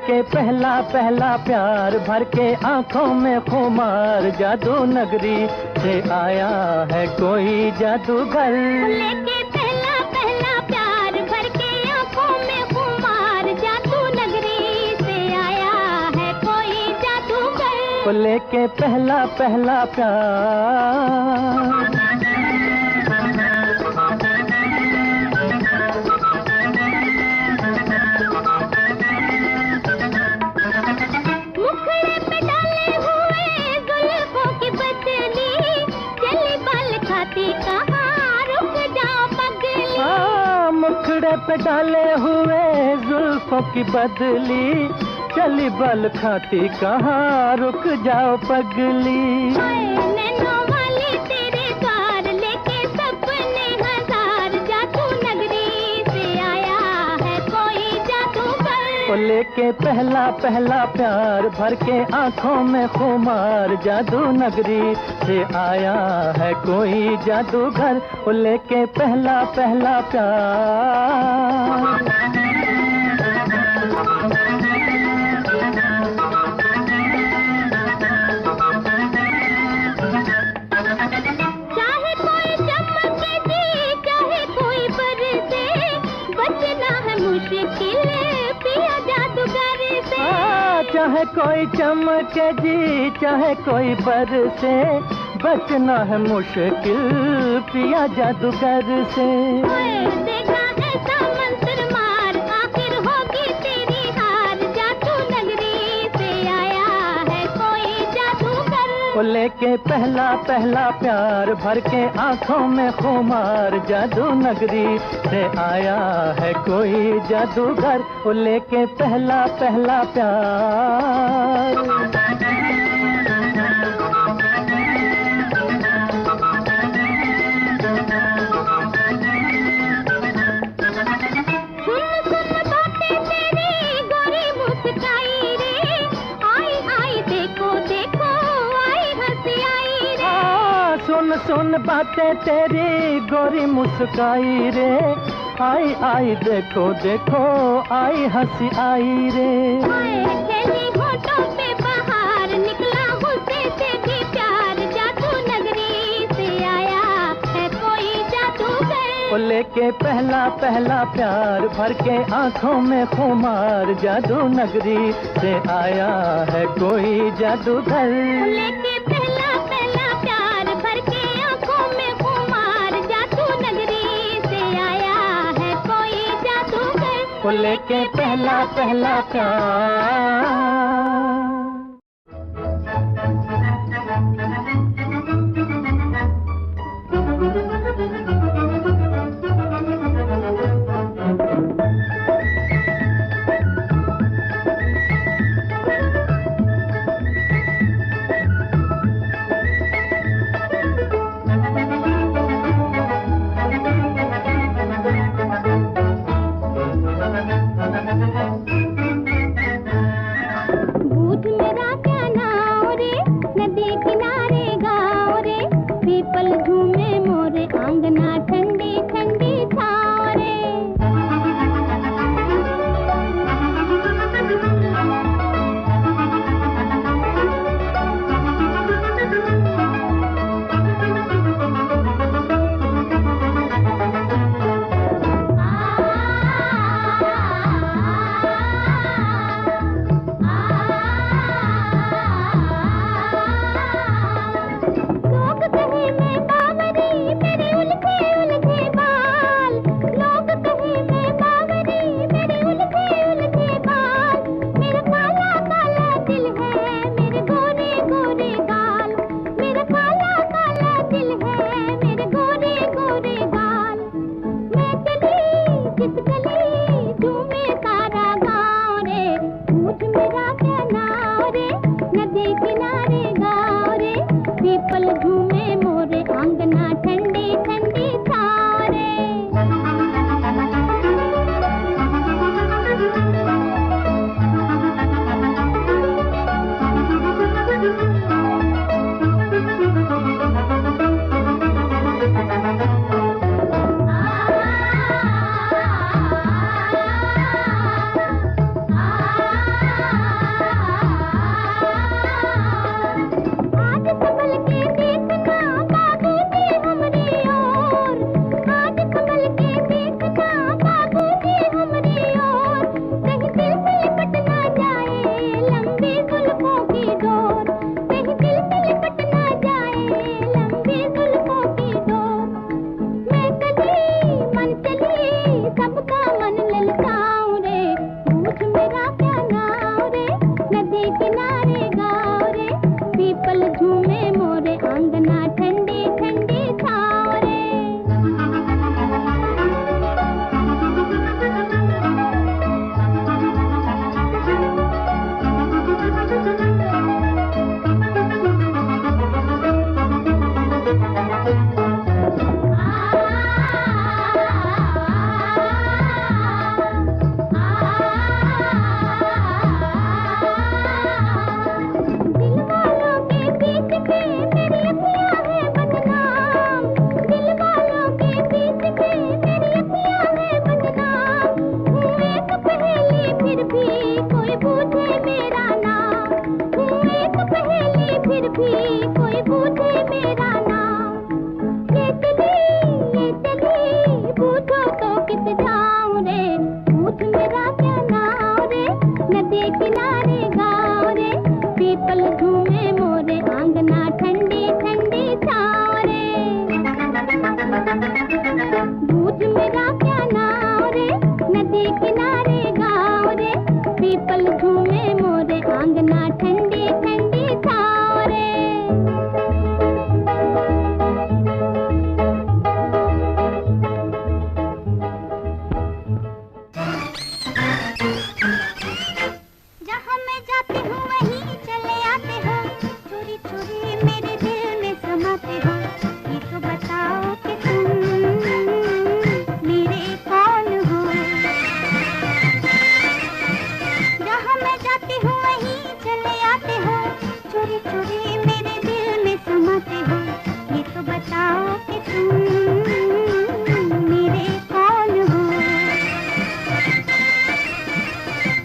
के पहला पहला प्यार भर के आंखों में खुमार, जादू नगरी से आया है कोई जादूगर। लेके पहला पहला प्यार भर के आंखों में खुमार, जादू नगरी से आया है कोई जादूगर। लेके पहला पहला प्यार। मुखड़े पे डाले हुए जुल्फों की बदली, चली बल खाती कहाँ रुक जाओ पगली। नैनों वाली तेरे द्वार लेके सपने हजार, जादू नगरी से आया है कोई जादूगर। लेके पहला पहला प्यार भर के आंखों में खुमार, जादू नगरी से आया है कोई जादूगर। लेके पहला पहला प्यार। चाहे कोई चमके जी, चाहे कोई बरसे, बचना है मुश्किल पिया जादूगर से। चाहे कोई चमके जी, चाहे कोई बरसे, बचना है मुश्किल पिया जादूगर से। देखा ऐसा मंत्र मार, आखिर होगी तेरी हार, जादू नगरी से आया है कोई जादूगर। लेके पहला पहला प्यार भर के आंखों में खुमार, जादू नगरी से आया है कोई जादूगर। लेके पहला पहला प्यार। सुन बातें तेरी गोरी मुस्काई रे, आई आई देखो देखो आई हंसी आई रे। खेली होठों पे बाहर, निकला गुस्से से भी प्यार, जादू नगरी से आया है कोई जादूगर। लेके पहला पहला प्यार भर के आंखों में खुमार, जादू नगरी से आया है कोई जादूगर। लेके पहला पहला प्यार भर के आंखों में खुमार, जादू नगरी से आया है कोई जादूगर। लेके पहला पहला प्यार। दूध मेरा क्या नाव रे, नदी किनारे गाँव रे, पीपल झूमे मोरे, आंगना ठंडी ठंडी छाँव रे। दूध मेरा क्या नाव रे, नदी किनारे गाँव रे, पीपल झूमे मोरे, आंगना ठंडी ठंडी छाँव रे। जहाँ मैं जाती हूँ वहीं चले आते हो, चोरी चोरी मेरे दिल में समाते हो, ये तो बताओ कि तुम मेरे कौन हो। जहाँ मैं जाती हूँ वहीं चले आते हो, चोरी चोरी मेरे दिल में समाते हो, ये तो बताओ कि तुम मेरे कौन हो।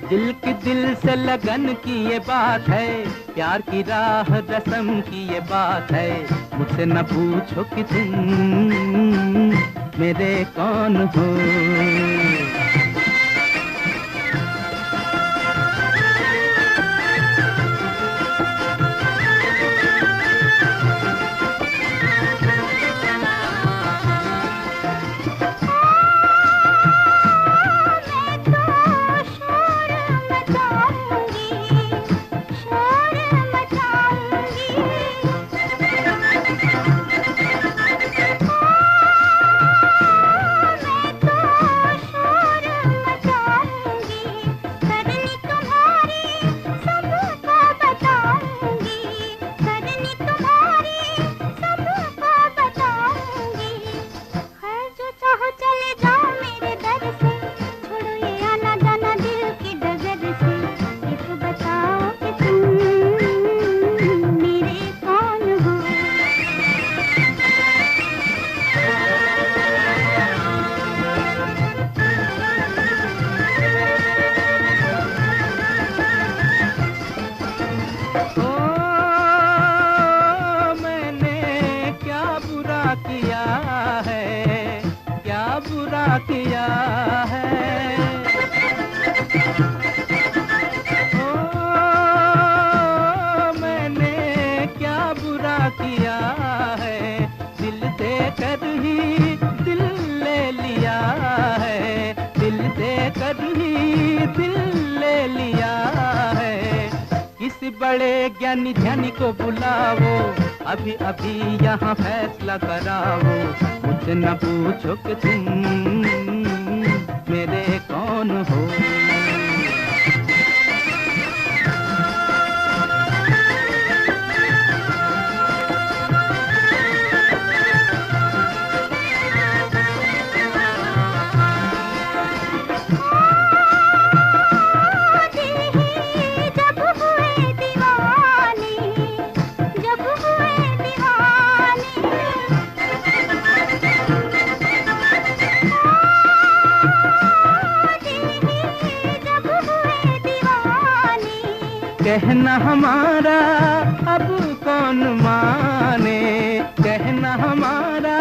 दिल की दिल से लगन की ये बात है, प्यार की राह रस्म की ये बात है, मुझसे न पूछो कि तुम मेरे कौन हो। किया है ओ मैंने क्या बुरा किया है, दिल देकर ही दिल ले लिया है, दिल देकर ही दिल ले लिया है। किसी बड़े ज्ञानी ध्यानी को बुलाओ, अभी अभी यहाँ फैसला कराओ, मुझसे न पूछो कि तुम मेरे कौन हो। कहना हमारा अब कौन माने, कहना हमारा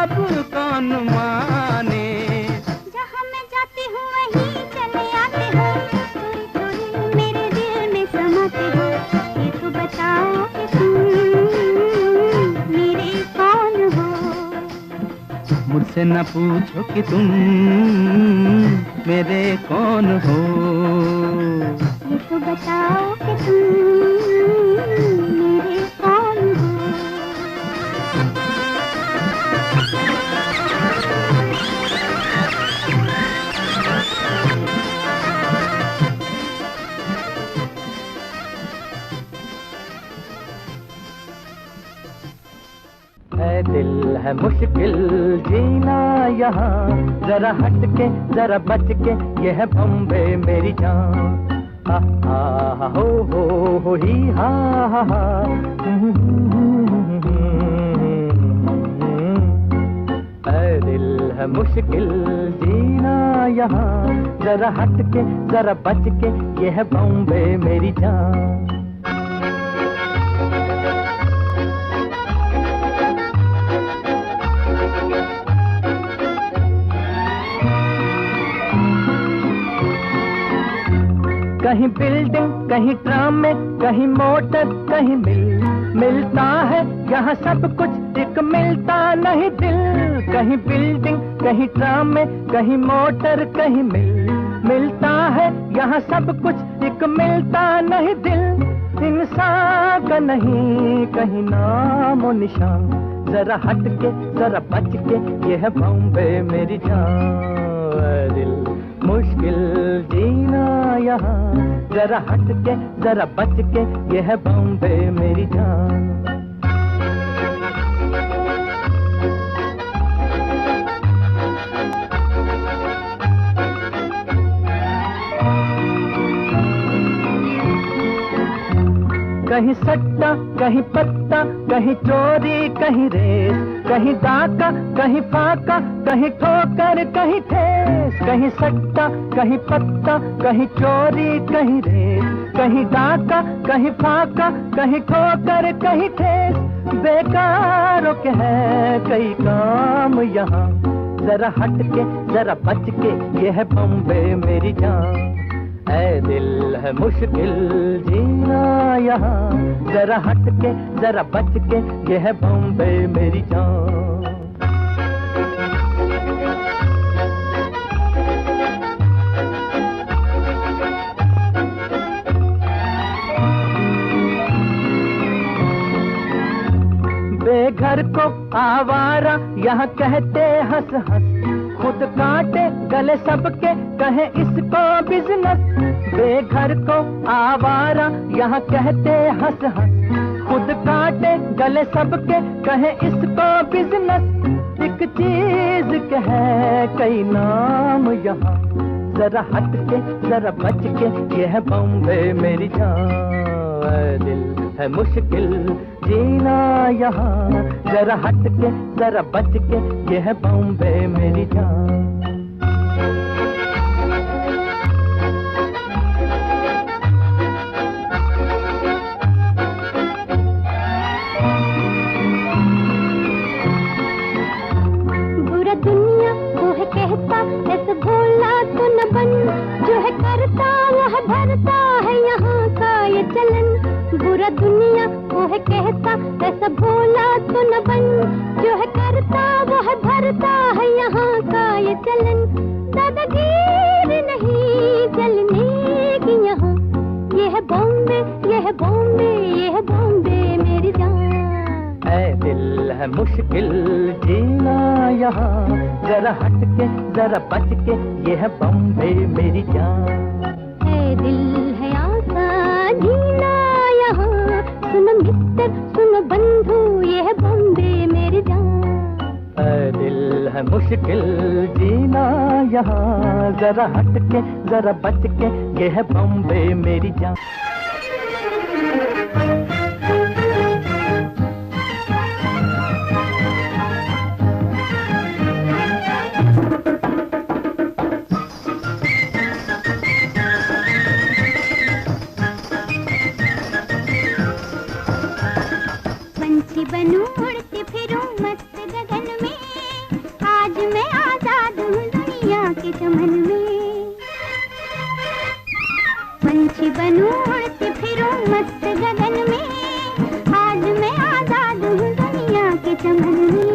अब कौन माने। जहाँ मैं जाती हूँ वहीं चले आते हो, थोड़ी थोड़ी मेरे दिल में समाते हो, ये तो बताओ कि तुम मेरे कौन हो। मुझसे न पूछो कि तुम मेरे कौन हो, ये तो बताओ कि तुम मेरे कौन हो। है दिल है मुश्किल जीना यहाँ, जरा हट के जरा बच के, ये है बॉम्बे मेरी जान। हा हा हो ही हा हा। है दिल है मुश्किल जीना यहाँ, जरा हट के जरा बच के, ये है बॉम्बे मेरी जान। कहीं बिल्डिंग, कहीं ट्राम में, कहीं मोटर, कहीं मिलता है यहाँ सब कुछ, एक मिलता नहीं दिल। कहीं बिल्डिंग, कहीं ट्राम में, कहीं मोटर, कहीं मिलता है यहाँ सब कुछ, एक मिलता नहीं दिल। इंसान का नहीं कहीं नाम और निशान, जरा हट के जरा बच के, ये है बॉम्बे मेरी जान। दिल मुश्किल जीना यहाँ, जरा हट के जरा बच के, ये है बॉम्बे मेरी जान। कहीं सट्टा, कहीं पत्ता, कहीं चोरी, कहीं रेस, कहीं डाका, कहीं फाका, कहीं ठोकर, कहीं ठेस। कहीं सट्टा, कहीं पत्ता, कहीं चोरी, कहीं रेस, कहीं डाका, कहीं फाका, कहीं ठोकर, कहीं ठेस। बेकारों के है कई काम यहाँ, जरा हट के जरा बच के, ये है बॉम्बे मेरी जान। ऐ दिल है मुश्किल जीना यहाँ, जरा हट के जरा बच के, ये है बॉम्बे मेरी जान। बेघर को आवारा यहाँ कहते हंस हंस, खुद काटे गले सबके कहे इसको बिजनेस। बेघर को आवारा यहाँ कहते हंस हंस, खुद काटे गले सबके कहे इसको बिजनेस। एक चीज के है कई नाम यहाँ, जरा हट के जरा बच के, ये है बॉम्बे मेरी जान। दिल है मुश्किल जीना यहाँ, जरा हट के जरा बच के, ये है बॉम्बे मेरी जान। बुरा दुनिया वो है कहता, ऐसे भोला तो न बन, जो है करता वह भरता है यहाँ का ये चलन। बुरा दुनिया वो है कहता, ऐसा भोला तो न बन, जो है करता वो है भरता है यहाँ का ये चलन। दादागीर नहीं चलने की यहाँ, ये है बॉम्बे, ये है बॉम्बे, ये है बॉम्बे मेरी जान। ऐ दिल है मुश्किल जीना यहाँ, जरा हट के जरा बच के, ये है बॉम्बे मेरी जान। ऐ दिल है आसान जीना यहाँ, सुनो मिस्टर सुनो बंधु, ये है बॉम्बे मेरी जान। ऐ दिल है मुश्किल जीना यहाँ, जरा हट के जरा बच के, ये है बॉम्बे मेरी जान। पंछी बनूं उड़ती फिरूं मस्त गगन में, आज मैं आजाद हूँ दुनिया के चमन में। पंछी बनूं उड़ती फिरूं मस्त गगन में, आज मैं आजाद हूँ दुनिया के चमन में।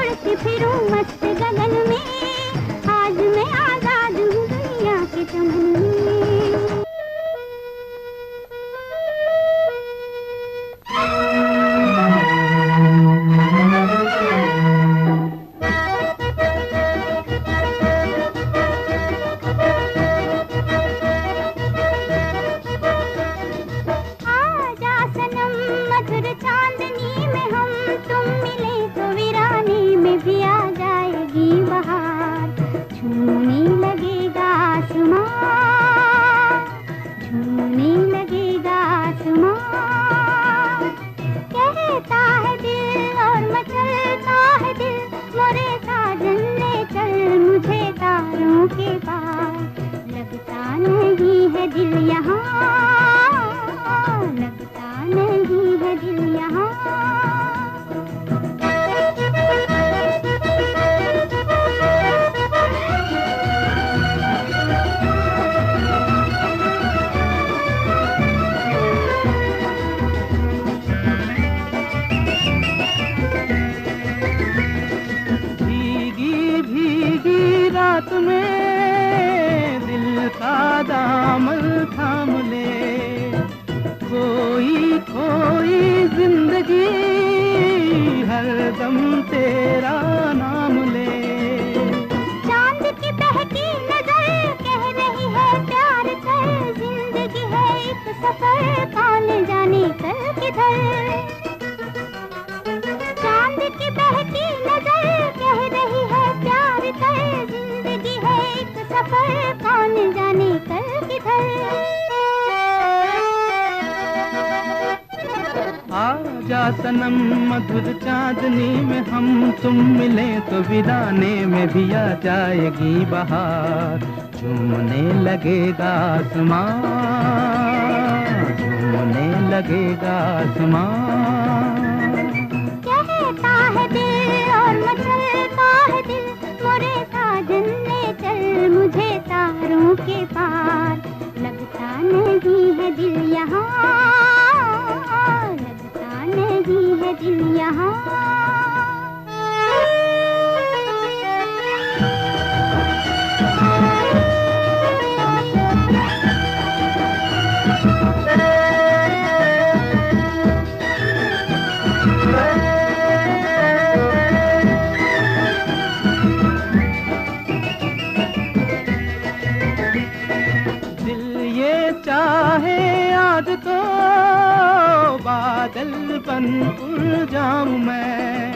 उड़ती फिरूं मस्त गगन में, आज मैं आजाद हूँ दुनिया के चमन में। सनम मधुर चांदनी में हम तुम मिले तो वीराने में भी आ जाएगी बहार, झूमने लगेगा आसमां, झूमने लगेगा आसमां। कहता है दिल और मचलता है दिल, मोरे साजन ले चल मुझे तारों के पार, लगता नहीं है दिल यहाँ, नहीं है दिल यहाँ। दिल ये चाहे आज तो बादल बन उड़ जाऊं मैं,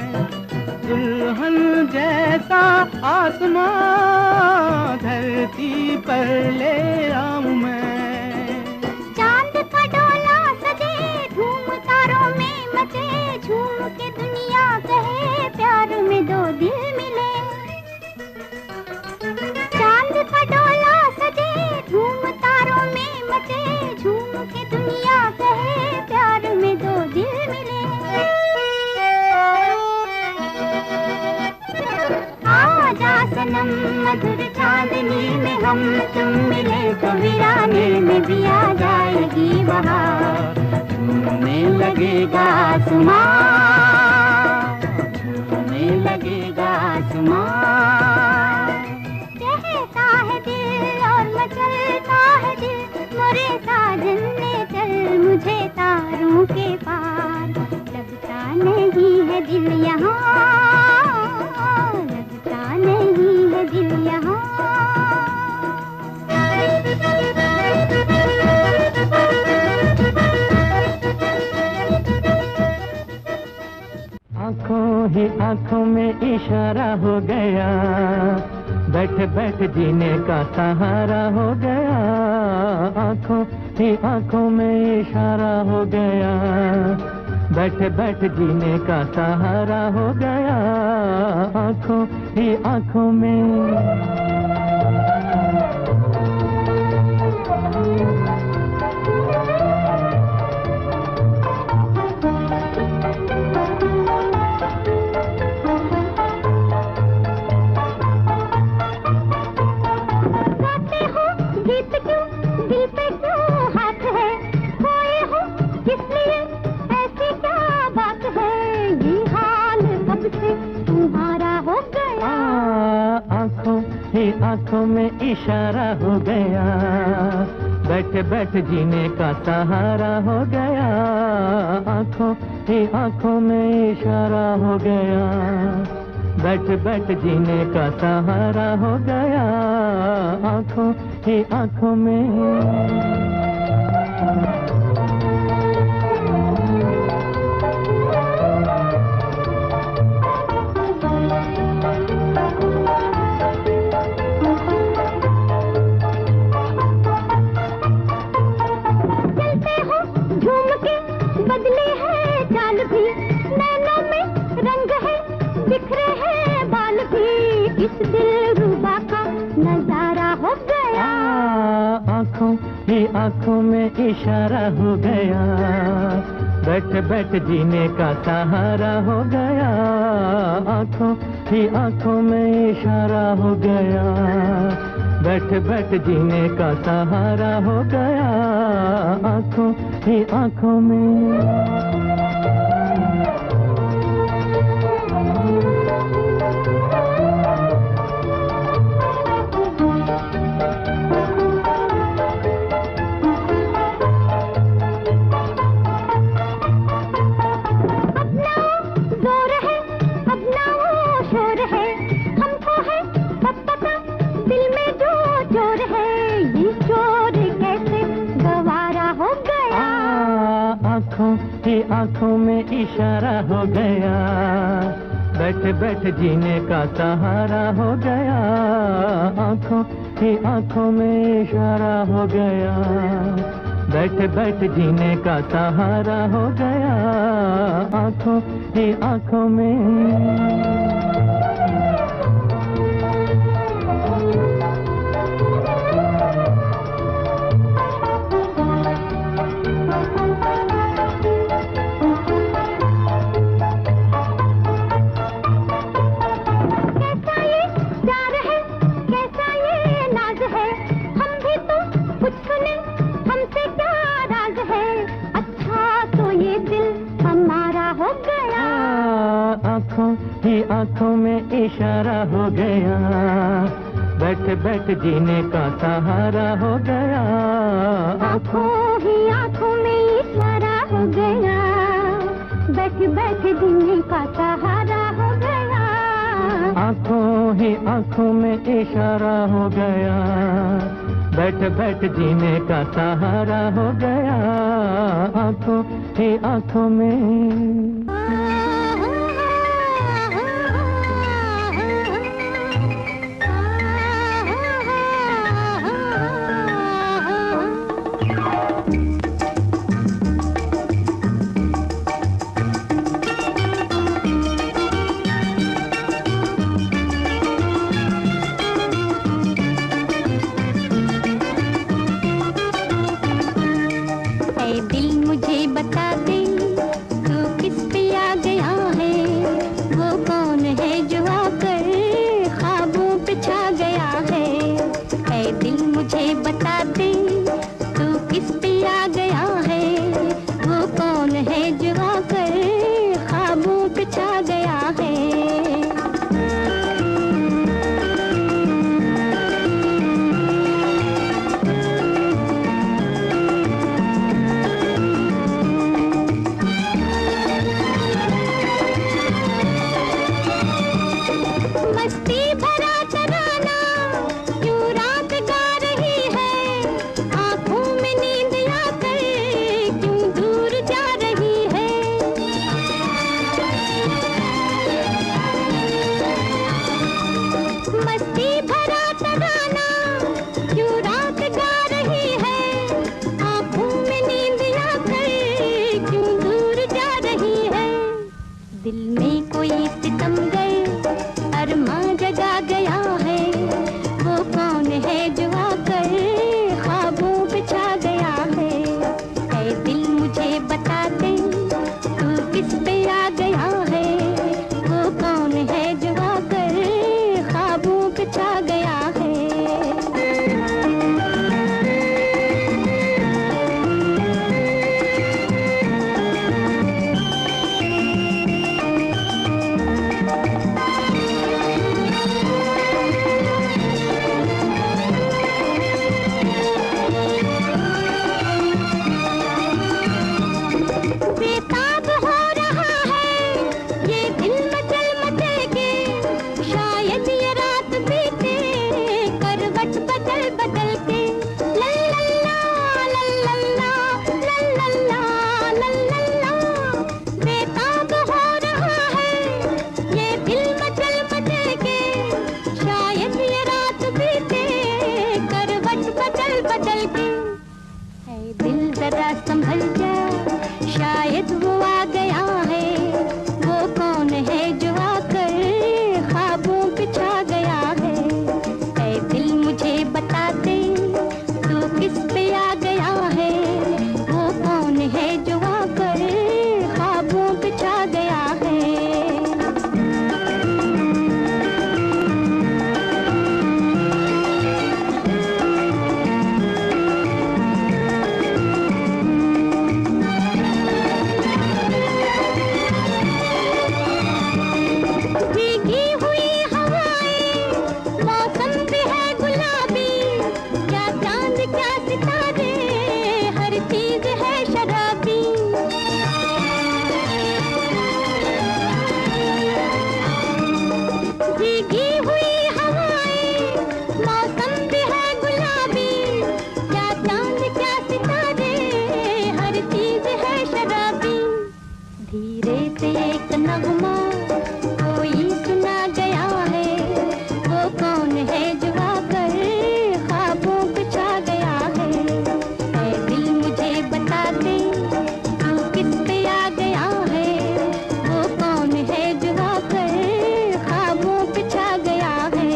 दुल्हन जैसा आसमां धरती पर ले आऊं मैं। चांद का डोला सजे धूम तारों में मचे, झूम के दुनिया कहे प्यार में दो दिल मिले। चांद का डोला सजे धूम तारों में मचे, झूम के दुनिया कहे प्यार में दो दिल मिले। आजा सनम मधुर चांदनी में हम तुम मिले तो वीराने में भी आ जाएगी बहार, झूमने लगेगा आसमां, झूमने लगेगा आसमां। कहता है दिल और मचलता है दिल, मोरे साजन ले चल मुझे तारों के पार, लगता नहीं है दिल यहाँ, लगता नहीं है दिल यहाँ। आँखों ही आँखों में इशारा हो गया, बैठ बैठ जीने का सहारा हो गया। आँखों ही आँखों में इशारा हो गया, बैठ बैठ जीने का सहारा हो गया। आँखों ही आँखों में तुम्हारा ही आंखों में इशारा हो गया, बैठ बैठ जीने का सहारा हो गया, आंखों ही आंखों में इशारा हो गया, बैठ बैठ जीने का सहारा हो गया, आंखों ही आंखों में। बदले हैं चाल भी, नैनों में रंग है, बिखरे हैं बाल भी, इस दिलरुबा का नजारा हो गया, आंखों ही आंखों में इशारा हो गया, बैठ बैठ जीने का सहारा हो गया, आंखों ही आंखों में इशारा हो गया, बैठ बैठ जीने का सहारा हो गया, आंखों ही आंखों में। ही आंखों में इशारा हो गया, बैठ बैठ जीने का सहारा हो गया, आंखों ही आंखों में इशारा हो गया, बैठ बैठ जीने का सहारा हो गया, आंखों ही आंखों में। ही आंखों में इशारा हो गया, बैठ बैठ जीने का सहारा हो गया, आंखों ही आंखों में इशारा हो गया, बैठ बैठ जीने का सहारा हो गया, आंखों ही आंखों में इशारा हो गया, बैठ बैठ जीने का सहारा हो गया, आंखों ही आंखों में। शायद ये रात बीते करवट बदल बदल के। ला ला ला ला ला ला ला ला ला ला, बेताब हो रहा है ये दिल मचल मचल के। शायद ये रात बीते करवट बदल बदल के। है दिल जरा संभल जा, शायद वो आ गया है। वो कौन है जो आकर ख्वाबों पे छा गया है। ऐ दिल मुझे बता दे तू किस पे आ गया है। वो कौन है जो आकर ख्वाबों पे छा गया है। भीगी हुई हवाएं, मौसम भी है गुलाबी। क्या चांद क्या सितारे, हर चीज है शराबी। भीगी हुई हवाएं, मौसम भी है गुलाबी। क्या चांद क्या सितारे, हर चीज है शराबी। धीरे से एक नगमा कोई सुना गया है। वो कौन है जो आकर ख्वाबों पे छा गया है। ऐ दिल मुझे बता दे तू किस पे आ गया है। वो कौन है जो आकर ख्वाबों पे छा गया है।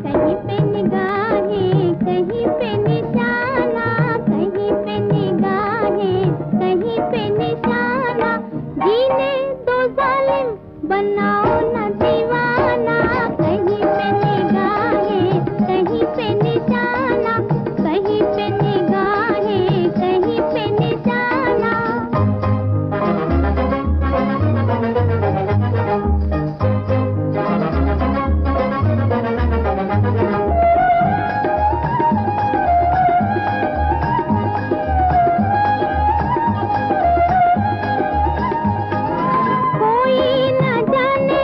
कहीं पे निगाहें, कहीं पे निशाना, कहीं पे निगाहें, कहीं पे निशाना। जीने दो जालिम, बनाओ ना दीवाना। कहीं पे निगाहें, कहीं पे निशाना, कहीं पे निगाहें, कहीं पे निशाना। कोई न जाने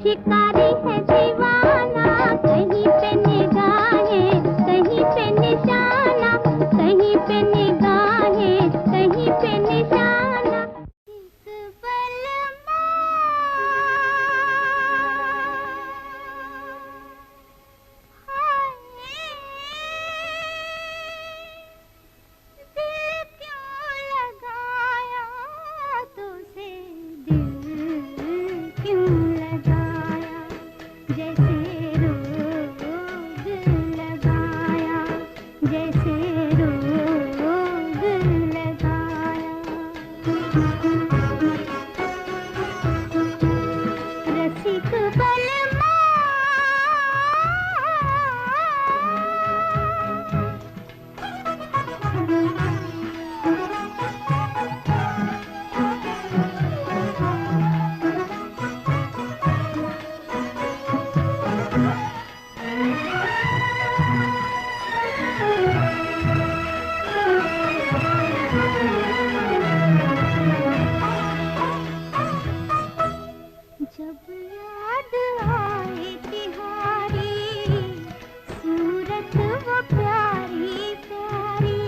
शिकारी है दीवाना, कहीं पे निगाहें कहीं पे निशाना, कहीं पे निगाहें कहीं पे निशाना। इस बलमा दिल क्यों लगाया तुझे, दिल क्यों लगाया, जैसे रोग लगाया, जैसे रोग लगाया। रसिक बलमा जब याद आए तिहारी सूरत वो प्यारी प्यारी,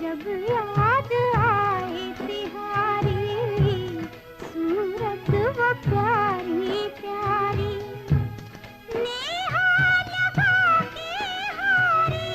जब याद आए तिहारी सूरत वो प्यारी प्यारी, नेहा लगा के हारी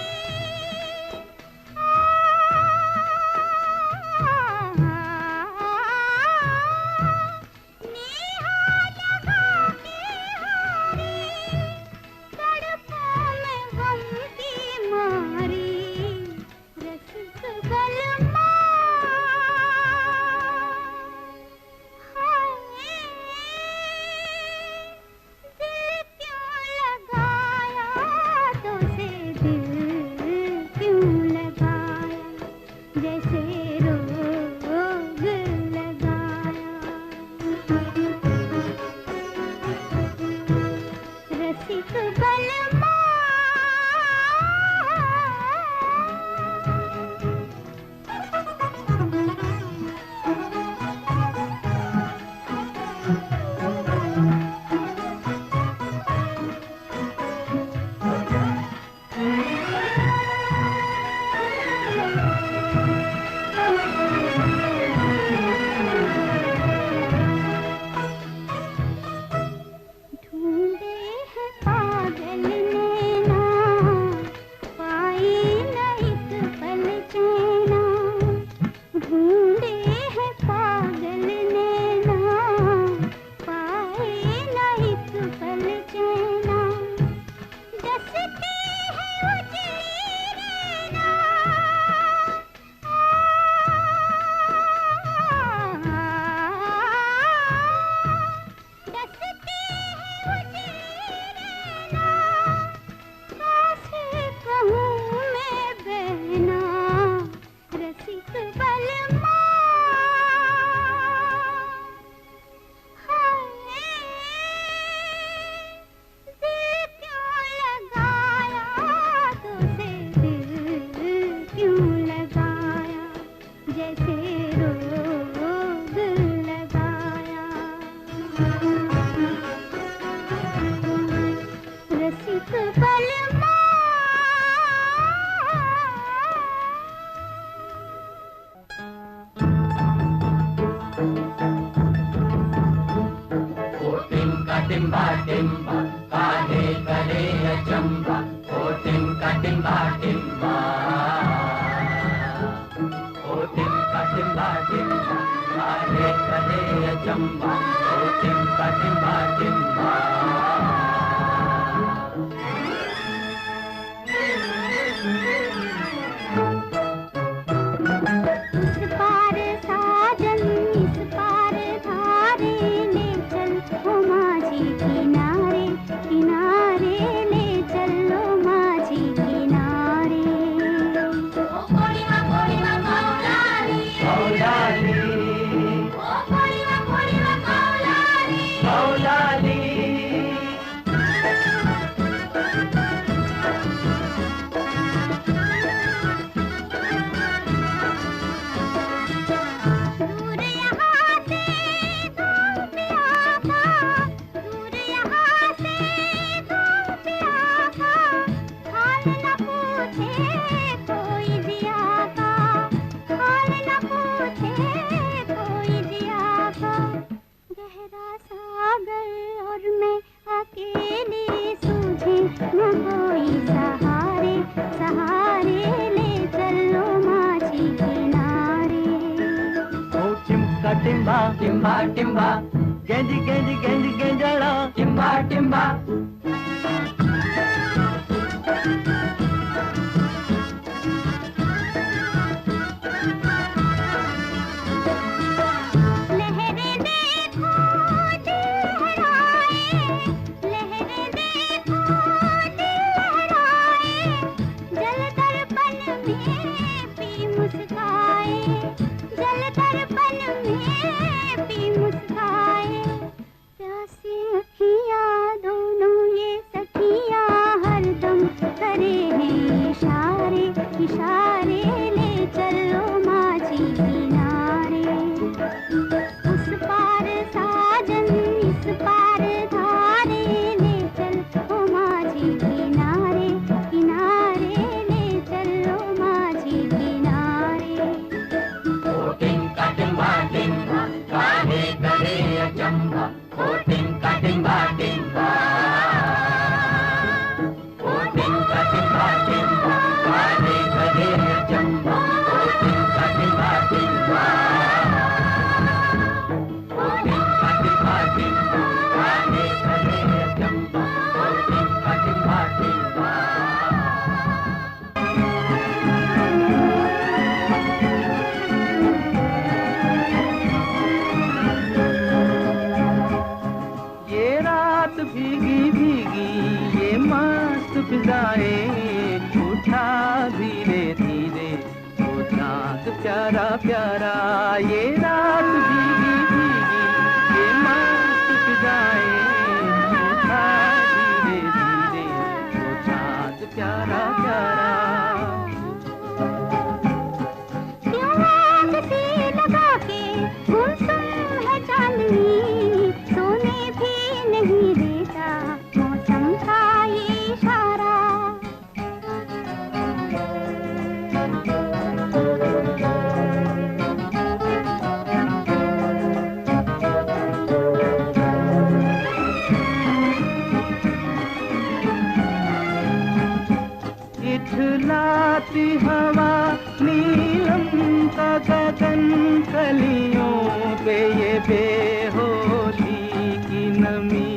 जैसे रोग लगाया। रसिक बलमा ढूंढे है पागल नैना, पाई न एक पल चैना, ढूंढे है पागल नैना, पाई न एक पल चैना, डसती है उजली नैना, डसती है उजली नैना, कैसे कहूँ मैं बहना। रसिक बलमा हाय, दिल क्यों लगाया तुझे, दिल क्यों लगाया, जैसे रोग लगाया। रसिक बलमा ओ टिम्का टिम्बा टिम्बा काहे करे अचंबा, ओ टिम्का टिम्बा टिम्बा, ओ टिम्का टिम्बा टिम्बा काहे करे अचंबा, ओ टिम्का टिम्बा टिम्बा। इस पार साजन इस पार धारे ले चल ओ माझी किनारे किनारे, ले चलो माझी किनारे। ओ कोड़ीवा कौलारी, कौलाली ओ कोड़ीवा कौलारी, कौलाली, दूर यहाँ से धूम प्यासा, सागर और मैं अकेली सूझे न कोई सहारे, सहारे ले चलो माझी किनारे। ओ चिमका टिम्बा टिम्बा टिम्बा, गेंजी गेंजी गेंजी गेंजड़ा टिम्बा टिम्बा। इशारे ले चलो माझी किनारे, उस पार साजन इस पार धारे ले चलो माझी किनारे, किनारे ले चलो माझी किनारे। ओ टिंका टिम्बा टिम्बा, काहे करे अचंभा, ओ टिंका टिम्बा टिम्बा। ओ टिंका टिम्बा टिम्बा, काहे करे अचंभा, ओ टिंका टिम्बा टिम्बा। ओ टिंका टिम्बा टिम्बा, काहे करे अचंभा, ओ टिंका टिम्बा टिम्बा। ये रात भीगी भीगी, ये मस्त फिजाएं, उठा धीरे धीरे वो चाँद प्यारा प्यारा। ये रात भीगी भीगी, ये मस्त फिजाएं, उठा धीरे धीरे वो चाँद प्यारा प्यारा। क्यों आग से लगा के गुमसुम है चांदनी, सोने भी नहीं देता मौसम का ये इशारा। इठलाती हवा नीलम का गगन, कलियों पे ये बेहोशी की नमी।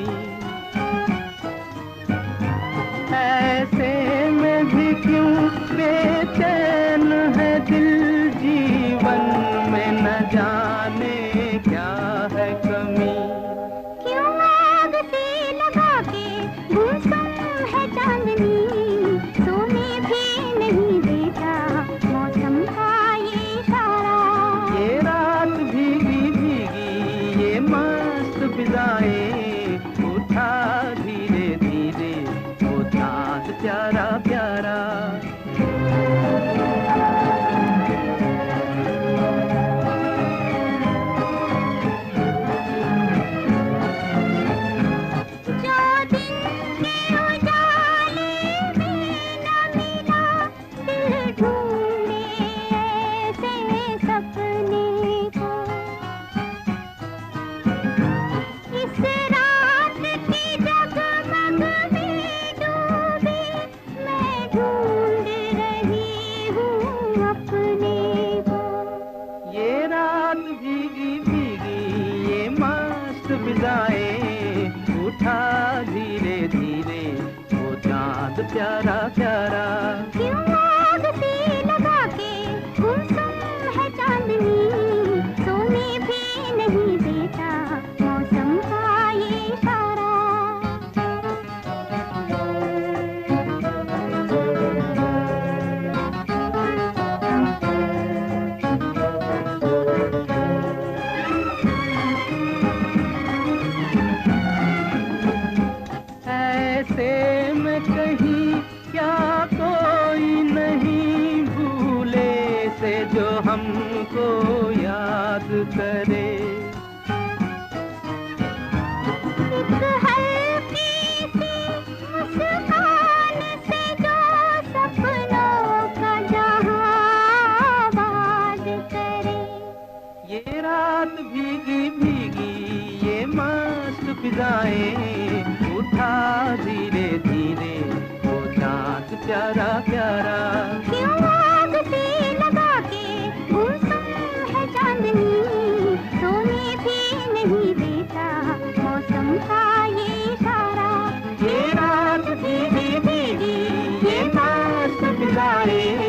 ऐसे में भी क्यों बेचैन है दिल, जीवन में न जाने क्या है कमी। क्यों आग से लगा के गुमसुम है चांदनी, सोने भी नहीं देता मौसम का ये इशारा। ये रात भीगी भीगी, ये मस्त फिजाएं, उठा धीरे धीरे वो चाँद प्यारा प्यारा। जो दिन के उजाले में न मिला, दिल ढूंढे ऐसे सपने को। इस रात की जगमग में डूबे मैं ढूंढ रही हूँ अपने को। ये रात भीगी भीगी, ये मस्त फिजाएं, उठा धीरे धीरे वो चाँद प्यारा प्यारा। क्यों आग से लगा के गुमसुम है चांदनी, सोने भी नहीं देता मौसम का ये इशारा। ऐसे में कहीं क्या कोई नहीं भूले से जो हमको याद करे। एक हल्की सी मुस्कान से जो सपनों का जहां आबाद करे। ये रात भीगी भीगी, ये मस्त फिजाएं, उठा धीरे धीरे वो चाँद प्यारा प्यारा। क्यों आग से लगा के गुमसुम है चांदनी, सोने भी नहीं देता मौसम का ये इशारा। ये रात भीगी भीगी ये मस्त फिजाएं,